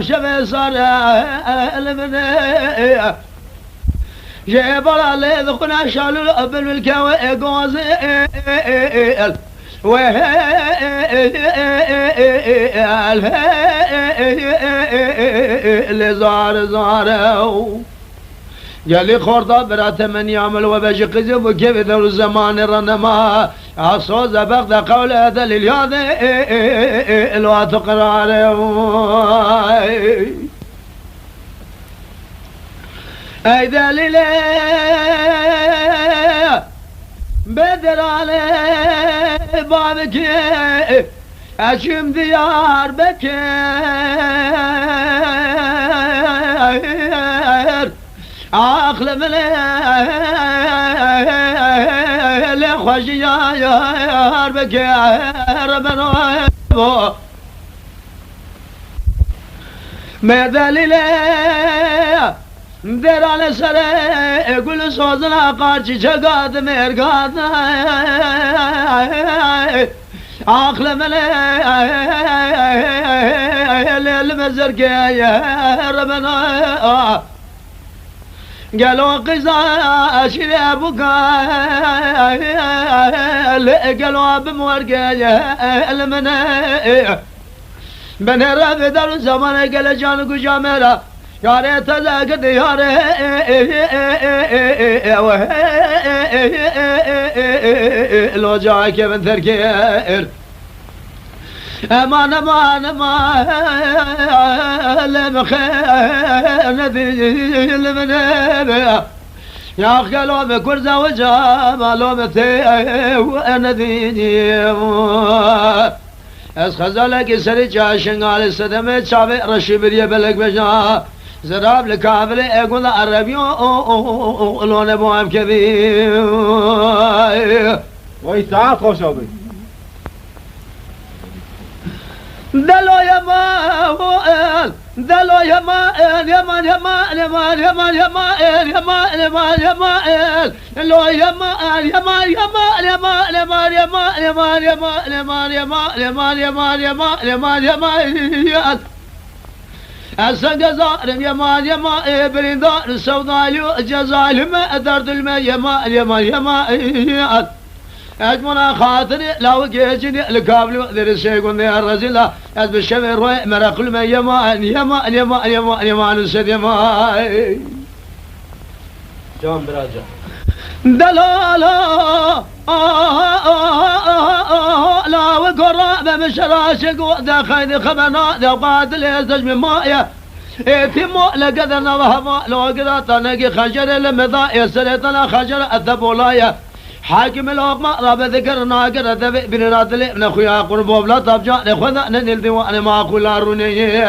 شبه صار المني جبل على ذقنا شالو قبل الكوي قوزيل اللي زاروا قال لي خورطة برات من يعمل وباش قزب وكيف ذو الزمان رنما عصوز بغض قول هذا للياذ الوات قراره ايذا ليلة بدر على بابك اشم ديار بكر عقل من لخوشي يا بكر بنو ماذا ليلة در على سره گل سوزنا قارچی چگاد مرگاد عقل من المزر که ربنا قالوا قزا اشربك قالوا بمورقه المنى بني رافدر زمان قال جانك جامرة يا ريت ذاك يا لو جاك من ثركير امان امان امان لمخير نذيل من يا خلو بكرزة وجمالو مثي وانا ذيني از خزالك سري جاشن على السدمة شابي رشبر يبلك بجا زراب لكافل اقول عربي لون بوام كبير ويساعد خوشابي دلو يمان دلو يمان يمان يمان يمان يمان يمان يمان يمان يمان لو يمان يمان يمان يمان يمان يمان يمان يمان يمان يمان يمان يمان يمان السجزار يمان يمان بريدار السوداء جزال ما درد الماء يمان يمان يمان أجمل خاطري لو جيجني الكابل ذي الشيخون ذي الرجل أز بالشمر روي مرقل ما يمان يمان يمان يمان يمان السد يمان جام براجع دلالا لا وقرب بمشراشق وذا خير خبنا ذا قاتل يزج مايا اتمو لقدرنا وهما لو قدرت نقي خجر لمضى يسرتنا خجر الذبولايا حاكم الأقمة راب ذكرنا قرأ ذبئ بن راتل ابن أخويا قربو بلا طبجان اخوذا ننل ديوان ما كل روني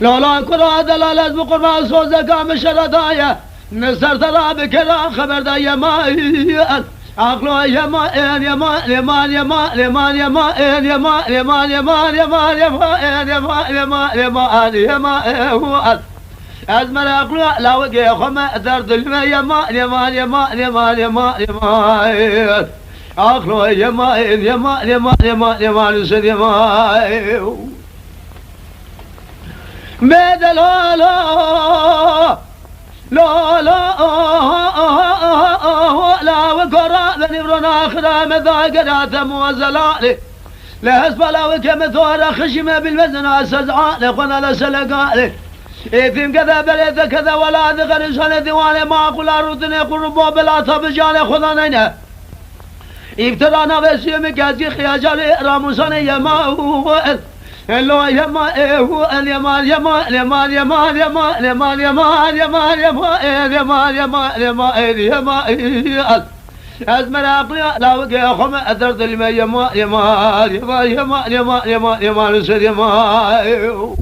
لولا كرا دلالة بقربان صوزك مشردايا نصر ترى بكرا خبر دا يمان عقلو يمان يمان يمان يمان يمان يمان يمان يمان يمان يمان يمان يمان يمان يمان أزمر عقلو لا وجه خما درد الماء يمان يمان يمان يمان يمان يمان عقلو يمان يمان يمان يمان يمان سد يمان بدلا لا لا لا لا وقرا بنبرنا آخر مذاقرات موزلالي لا اسفل وكم ثور خشمة بالوزن أسزعالي قنا لسلقالي إثم كذا بليت كذا ولا ذكر سنة ديواني ما أقول أردني قربوا بلا طبجاني خذانينا ابترانا بسيومي كاتي خياجالي راموساني يماوئل اللو يمان يمان يمان يمان يمان يمان يمان يمان يمان يمان يمان يمان يمان يمان أزمر عقلي لا وقع خم أثرت الماء يمان يمان يمان يمان يمان يمان يمان سد يمان